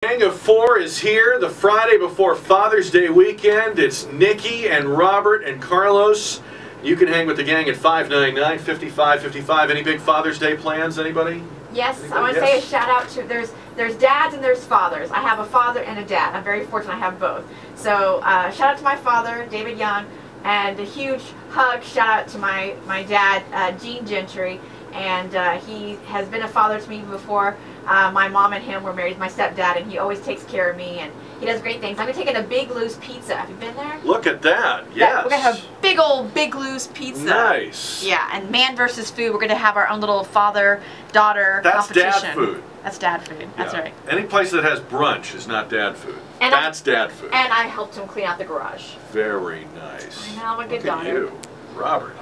Gang of four is here the Friday before Father's Day weekend. It's Nikki and Robert and Carlos. You can hang with the gang at 599-5555. Any big Father's Day plans, anybody? Yes, Anybody? I want to say a shout out to, there's dads and there's fathers. I have a father and a dad. I'm very fortunate I have both. So shout out to my father, David Young, and a huge hug, shout out to my dad, Gene Gentry. And he has been a father to me before. My mom and him were married, my stepdad, and he always takes care of me, and he does great things. I'm going to take in a Big Lou's Pizza. Have you been there? Look at that, yes. We're going to have big old Big Lou's Pizza. Nice. Yeah, and man versus food. We're going to have our own little father-daughter competition. That's dad food. That's dad food. That's right. Any place that has brunch is not dad food. And that's dad food. And I helped him clean out the garage. Very nice. I know, I'm a good daughter. Look at you, Robert.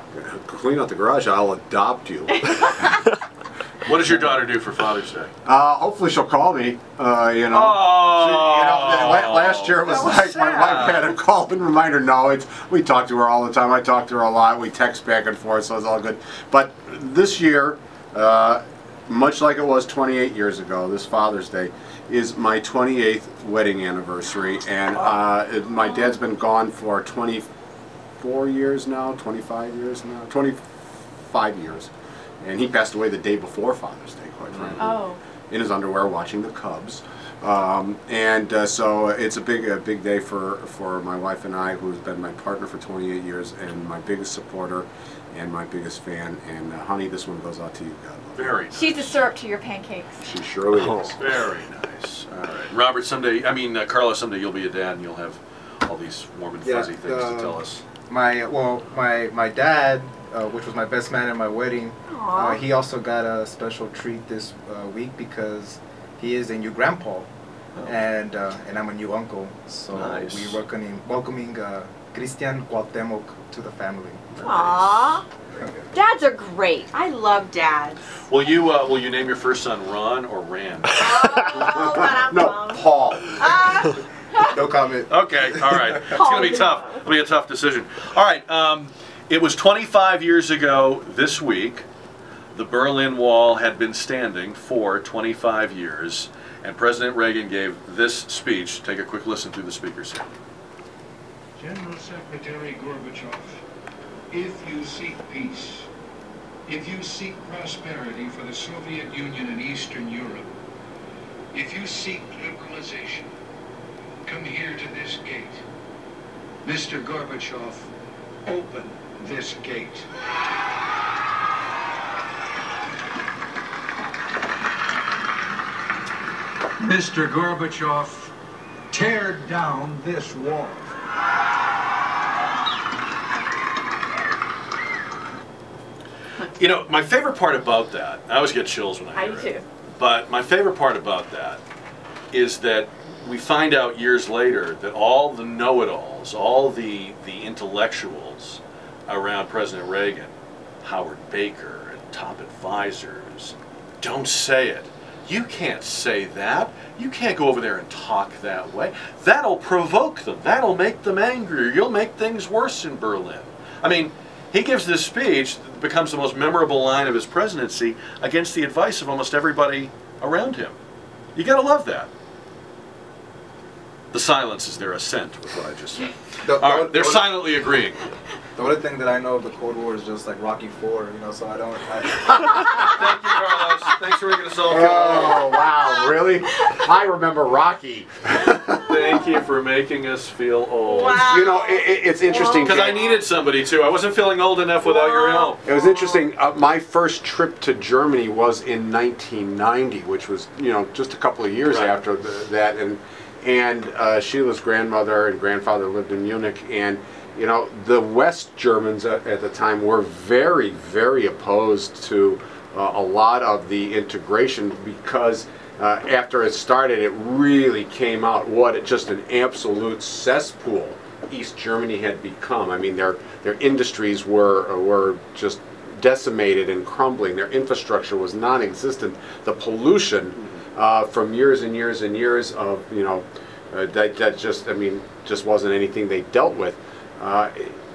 Clean out the garage, I'll adopt you. What does your daughter do for Father's Day? Hopefully she'll call me, you know. Oh, last year it was like sad. my wife had to call and remind her, no, we talk to her all the time. I talk to her a lot. We text back and forth, so it's all good. But this year, much like it was 28 years ago, this Father's Day is my 28th wedding anniversary. And my dad's been gone for 24 years now, 25 years now, 25 years. And he passed away the day before Father's Day, quite frankly, in his underwear watching the Cubs. So it's a big day for my wife and I, who's been my partner for 28 years and my biggest supporter and my biggest fan. And honey, this one goes out to you. God love you. Very nice. She's the syrup to your pancakes. She surely is. Very nice. All right, Robert. Carlos, someday you'll be a dad and you'll have all these warm and fuzzy things to tell us. My dad, which was my best man at my wedding, he also got a special treat this week because he is a new grandpa, and I'm a new uncle. So nice. we're welcoming Christian Cuauhtemoc to the family. Aww. Dads are great. I love dads. Will you name your first son Ron or Rand? No, Paul. No comment. Okay, all right. It's going to be tough. It'll be a tough decision. All right. It was 25 years ago this week. The Berlin Wall had been standing for 25 years, and President Reagan gave this speech. Take a quick listen through the speakers here. General Secretary Gorbachev, if you seek peace, if you seek prosperity for the Soviet Union and Eastern Europe, if you seek liberalization, come here to this gate. Mr. Gorbachev, open this gate. Mr. Gorbachev, tear down this wall. You know, my favorite part about that, I always get chills when I hear it. I do too. But my favorite part about that is that we find out years later that all the know-it-alls, all the intellectuals around President Reagan, Howard Baker and top advisors, don't say it. You can't say that. You can't go over there and talk that way. That'll provoke them. That'll make them angrier. You'll make things worse in Berlin. I mean, he gives this speech that becomes the most memorable line of his presidency against the advice of almost everybody around him. You gotta love that. The silence is their assent with what I just said. They're silently agreeing. The only thing that I know of the Cold War is just like Rocky IV, you know, so I don't... Thank you, Carlos. Thanks for making us all feel Oh, wow, really? I remember Rocky. Thank you for making us feel old. Wow. You know, it's interesting. Because I needed somebody too. I wasn't feeling old enough without your help. It was interesting. My first trip to Germany was in 1990, which was, you know, just a couple of years after that. And Sheila's grandmother and grandfather lived in Munich, and you know, the West Germans at the time were very, very opposed to a lot of the integration because after it started, it really came out just an absolute cesspool East Germany had become. I mean, their industries were just decimated and crumbling. Their infrastructure was non-existent. The pollution from years and years and years of, you know, that just wasn't anything they dealt with.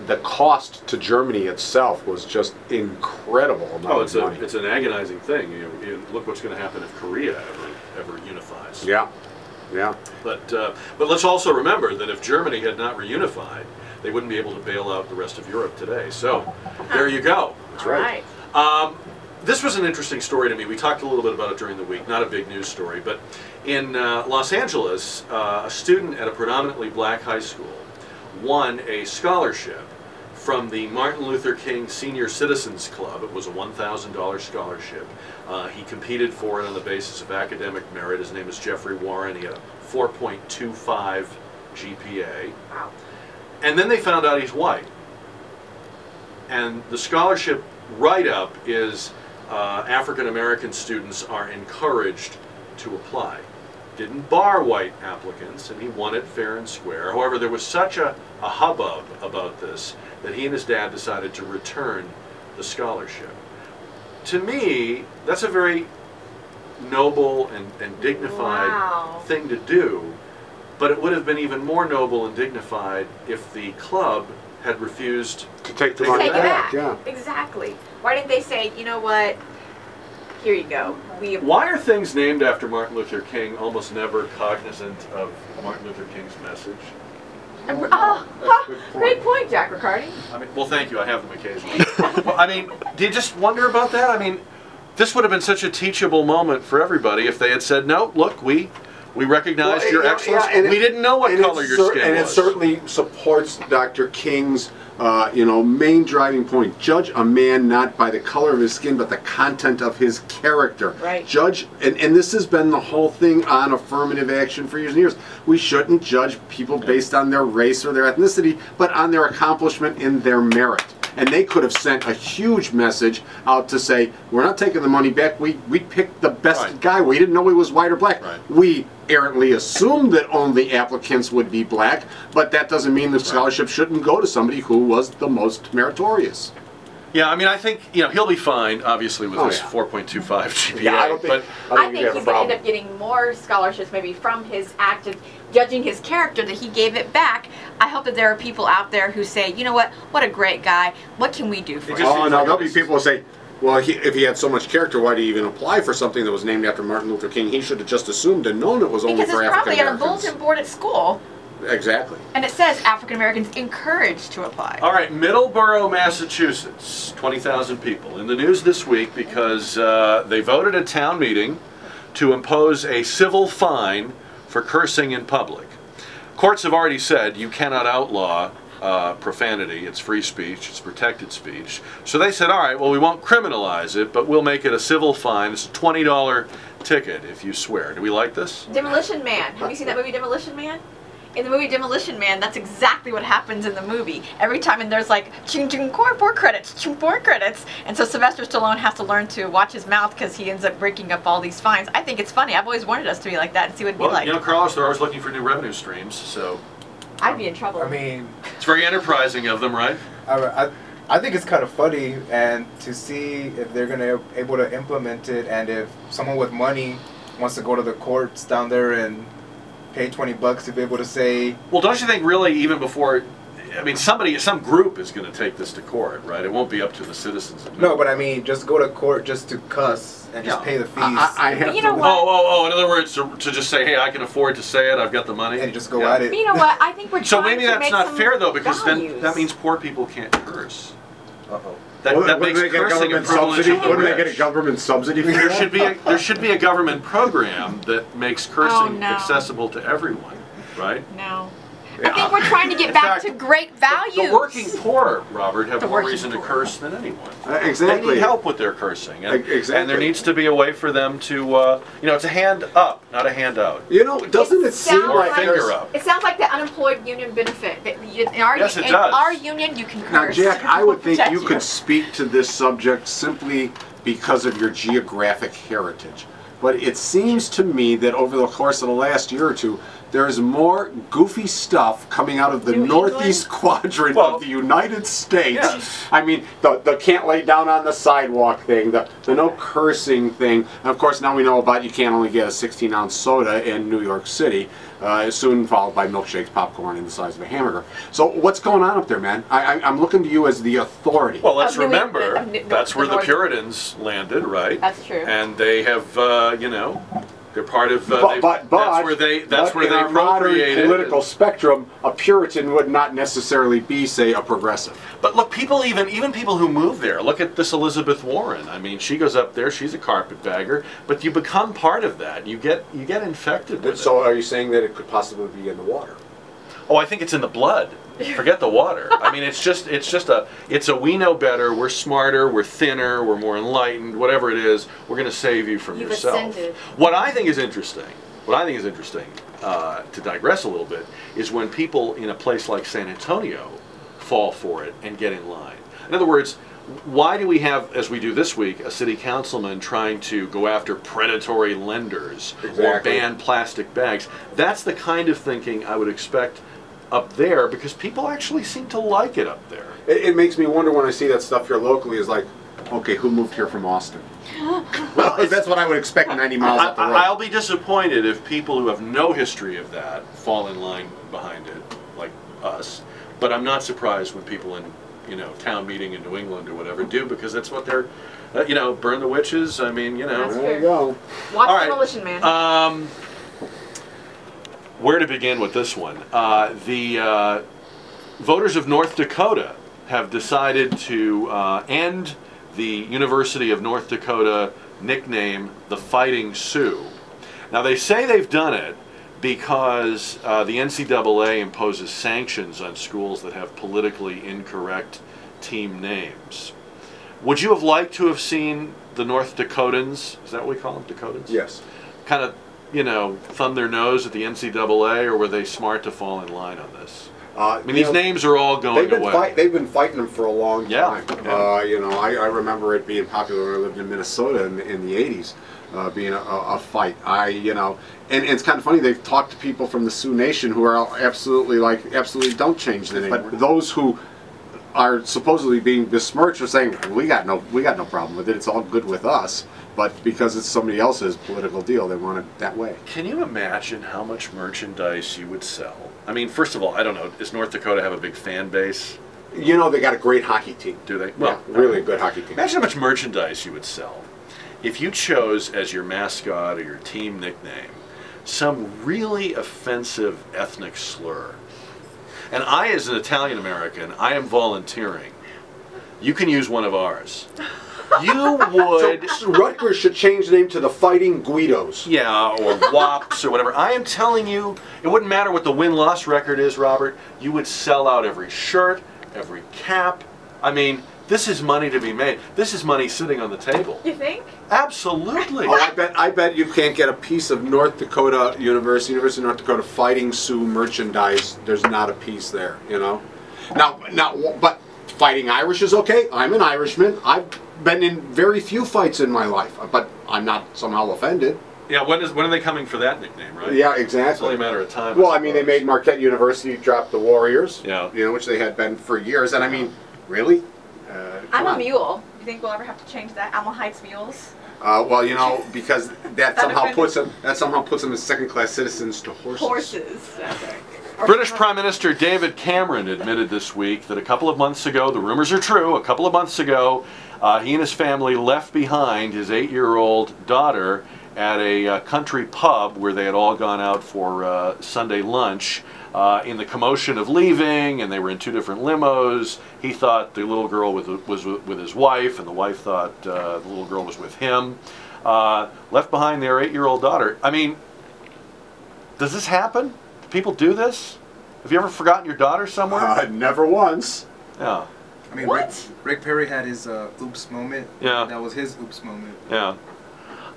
The cost to Germany itself was just incredible. It's an agonizing thing. You look what's going to happen if Korea ever unifies. Yeah. Yeah. But let's also remember that if Germany had not reunified, they wouldn't be able to bail out the rest of Europe today. So there you go. That's right. This was an interesting story to me. We talked a little bit about it during the week, not a big news story, but in Los Angeles, a student at a predominantly black high school won a scholarship from the Martin Luther King Senior Citizens Club. It was a $1,000 scholarship. He competed for it on the basis of academic merit. His name is Jeffrey Warren. He had a 4.25 GPA. Wow. And then they found out he's white. And the scholarship write-up is African American students are encouraged to apply. Didn't bar white applicants, and he won it fair and square. However, there was such a hubbub about this that he and his dad decided to return the scholarship. To me, that's a very noble and dignified thing to do, but it would have been even more noble and dignified if the club had refused to take the money back. Yeah. Exactly. Why didn't they say, you know what, here you go. Why are things named after Martin Luther King almost never cognizant of Martin Luther King's message? Great point, Jack Riccardi. I mean, well, thank you. I have them occasionally. Well, I mean, do you just wonder about that? I mean, this would have been such a teachable moment for everybody if they had said, no, look, we recognized your excellence. We didn't know what color your skin was. And it certainly supports Dr. King's main driving point. Judge a man not by the color of his skin, but the content of his character. Right. Judge, and this has been the whole thing on affirmative action for years and years. We shouldn't judge people based on their race or their ethnicity, but on their accomplishment and their merit. And they could have sent a huge message out to say, we're not taking the money back. We picked the best guy. We didn't know he was white or black. Right. We errantly assumed that only applicants would be black, but that doesn't mean the scholarship shouldn't go to somebody who was the most meritorious. Yeah, I mean, I think he'll be fine, obviously, with his 4.25 GPA. Yeah, I think he's going to end up getting more scholarships, maybe from his act of judging his character that he gave it back. I hope that there are people out there who say, you know what a great guy. What can we do for him? Oh, no, there'll be people who say, well, if he had so much character, why did he even apply for something that was named after Martin Luther King? He should have just assumed and known it was only for African Americans. Because it's probably on a bulletin board at school. Exactly. And it says African Americans encouraged to apply. All right, Middleborough, Massachusetts, 20,000 people. In the news this week because they voted at town meeting to impose a civil fine for cursing in public. Courts have already said you cannot outlaw profanity. It's free speech. It's protected speech. So they said, all right, well, we won't criminalize it, but we'll make it a civil fine. It's a $20 ticket if you swear. Do we like this? Demolition Man. Have you seen that movie Demolition Man? In the movie Demolition Man, that's exactly what happens in the movie. Every time, and there's like, ching ching, more credits, more credits. And so Sylvester Stallone has to learn to watch his mouth because he ends up breaking up all these fines. I think it's funny. I've always wanted us to be like that and see what it'd be like. You know, Carlos, they're always looking for new revenue streams, so... I'd be in trouble. I mean... It's very enterprising of them, right? I think it's kind of funny, and to see if they're going to able to implement it, and if someone with money wants to go to the courts down there and pay $20 to be able to say... Well, don't you think really even before... I mean, some group is going to take this to court, right? It won't be up to the citizens. No, but I mean, just go to court just to cuss and just pay the fees. I have you know what? In other words, to just say, hey, I can afford to say it, I've got the money. And just go at it. But you know what? I think we're So trying maybe to that's make not some fair, though, because values. then that means poor people can't curse. Uh-oh. That makes cursing a privilege of the Wouldn't they rich. get a government subsidy for that? There should be a government program that makes cursing accessible to everyone, right? No. I think we're trying to get back to great values. The working poor, Robert, have more reason to curse than anyone. Exactly. They need help with their cursing. And, exactly. And there needs to be a way for them to, it's a hand up, not a handout. You know, doesn't it seem Or like a finger up. It sounds like the unemployed union benefit. In our, Yes, it in does. our union, you can Now, curse. Jack, I would think you Protect could speak to this subject simply because of your geographic heritage. But it seems to me that over the course of the last year or two, there's more goofy stuff coming out of the northeast quadrant of the United States. Yes. I mean, the can't lay down on the sidewalk thing, the no cursing thing. And of course, now we know about you can't only get a 16-ounce soda in New York City, soon followed by milkshakes, popcorn, and the size of a hamburger. So what's going on up there, man? I'm looking to you as the authority. Well, let's remember, that's where the Puritans landed, right? That's true. And they have, They're part of. But that's where they in our modern appropriated political spectrum, a Puritan would not necessarily be, say, a progressive. But look, people even people who move there. Look at this Elizabeth Warren. I mean, she goes up there. She's a carpetbagger. But you become part of that. You get infected with it. So, are you saying that it could possibly be in the water? Oh, I think it's in the blood. Forget the water. I mean, it's a we know better, we're smarter, we're thinner, we're more enlightened, whatever it is, we're going to save you from You've yourself. ascended. What I think is interesting, to digress a little bit, is when people in a place like San Antonio fall for it and get in line. In other words, why do we have, as we do this week, a city councilman trying to go after predatory lenders or ban plastic bags? That's the kind of thinking I would expect up there, because people actually seem to like it up there. It makes me wonder when I see that stuff here locally, is like, okay, who moved here from Austin? Well, that's what I would expect 90 miles up the road. I'll be disappointed if people who have no history of that fall in line behind it, like us. But I'm not surprised when people in, town meeting in New England or whatever do, because that's what they're, burn the witches. I mean, That's There you go. Watch Demolition Man. Where to begin with this one? The voters of North Dakota have decided to end the University of North Dakota nickname, the Fighting Sioux. Now, they say they've done it because the NCAA imposes sanctions on schools that have politically incorrect team names. Would you have liked to have seen the North Dakotans, is that what we call them, Dakotans? Yes. Kind of, thumb their nose at the NCAA, or were they smart to fall in line on this? I mean, these names are all going away. They've been fighting them for a long time. Yeah. I remember it being popular when I lived in Minnesota in the 80s, being a fight. And it's kind of funny, they've talked to people from the Sioux Nation who are absolutely don't change the name. But those who are supposedly being besmirched are saying, we got no problem with it, it's all good with us. But because it's somebody else's political deal, they want it that way. Can you imagine how much merchandise you would sell? I mean, first of all, I don't know, does North Dakota have a big fan base? They got a great hockey team. Do they? Well, yeah, really good hockey team. Imagine how much merchandise you would sell if you chose as your mascot or your team nickname some really offensive ethnic slur. And I, as an Italian American, I am volunteering. You can use one of ours. You would... So Rutgers should change the name to the Fighting Guidos. Yeah, or WAPs or whatever. I am telling you, it wouldn't matter what the win-loss record is, Robert. You would sell out every shirt, every cap. I mean, this is money to be made. This is money sitting on the table. You think? Absolutely. Oh, I bet you can't get a piece of North Dakota University of North Dakota Fighting Sioux merchandise. There's not a piece there, Now, but Fighting Irish is okay. I'm an Irishman. I've been in very few fights in my life, but I'm not somehow offended. Yeah, when are they coming for that nickname, right? Yeah, exactly. It's only a matter of time. Well, I mean, they made Marquette University drop the Warriors. Yeah. Which they had been for years, and I mean, really? I'm a mule. You think we'll ever have to change that? Alma Heights Mules? Well, because that somehow puts them as second-class citizens to horses. Horses. That's right. British Prime Minister David Cameron admitted this week that a couple of months ago, the rumors are true, a couple of months ago, he and his family left behind his 8-year-old daughter at a country pub where they had all gone out for Sunday lunch. In the commotion of leaving, and they were in 2 different limos, he thought the little girl was with his wife, and the wife thought the little girl was with him. Left behind their 8-year-old daughter. I mean, does this happen? Do people do this? Have you ever forgotten your daughter somewhere? Never once. Yeah. I mean, What? Rick Perry had his oops moment. Yeah. That was his oops moment. Yeah.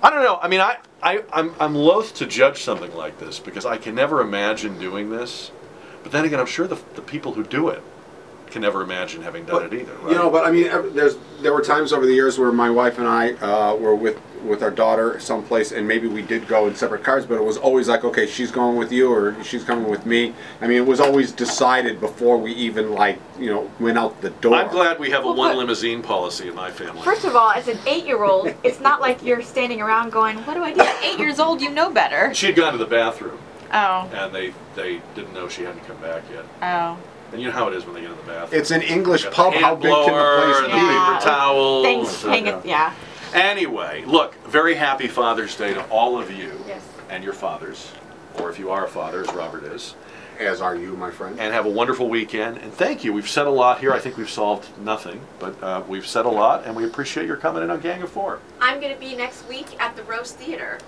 I don't know. I mean, I'm loath to judge something like this because I can never imagine doing this. But then again, I'm sure the people who do it can never imagine having done it either. Right? But I mean, there were times over the years where my wife and I were with our daughter someplace, and maybe we did go in separate cars, but it was always like, okay, she's going with you or she's coming with me. I mean, it was always decided before we even went out the door. I'm glad we have a one limousine policy in my family. First of all, as an 8-year-old, it's not like you're standing around going, what do I do? At 8 years old, you know better. She had gone to the bathroom. Oh. And they didn't know she hadn't come back yet. Oh. And you know how it is when they get in the bathroom. It's an English pub. How big can the place and be? the paper towels. Things hanging, yeah. Anyway, look, very happy Father's Day to all of you Yes. and your fathers, or if you are a father, as Robert is. As are you, my friend. And have a wonderful weekend. And thank you. We've said a lot here. I think we've solved nothing, but we've said a lot, and we appreciate your coming in on Gang of Four. I'm going to be next week at the Rose Theater.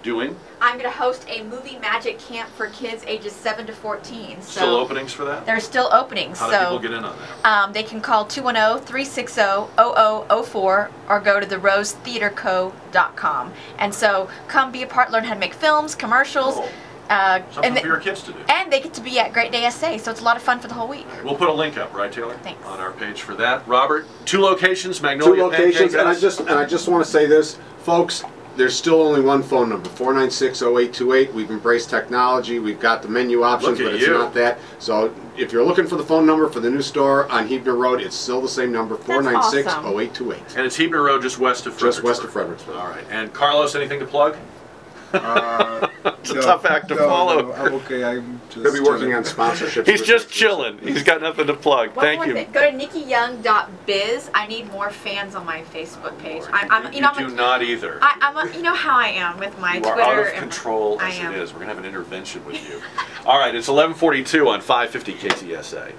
Doing? I'm going to host a movie magic camp for kids ages 7 to 14. So Still openings for that? There's still openings. How do people get in on that? They can call 210-360-0004 or go to therosetheaterco.com. And so come be a part, learn how to make films, commercials. Cool. And for your kids to do. And they get to be at Great Day SA, so it's a lot of fun for the whole week. We'll put a link up, right, Taylor? Thanks. On our page for that. Robert, 2 locations, Magnolia, Two locations, Pancake, and I just want to say this, folks. There's still only one phone number, 496-0828. We've embraced technology. We've got the menu options, Look at but it's you. not that. So if you're looking for the phone number for the new store on Hebner Road, it's still the same number, 496-0828. And it's Hebner Road, just west of Fredericksburg. Just west of Fredericksburg. All right. And Carlos, anything to plug? It's a No, tough act to follow. No, I'm okay. I'm just. He'll be working on sponsorships. He's with just us. chilling. He's got nothing to plug. One Thank more you. thing. Go to nikkiyoung.biz. I need more fans on my Facebook page. You do not either. You know how I am with my You Twitter. are out of and control I as am. it is. We're going to have an intervention with you. All right, it's 11:42 on 550 KTSA.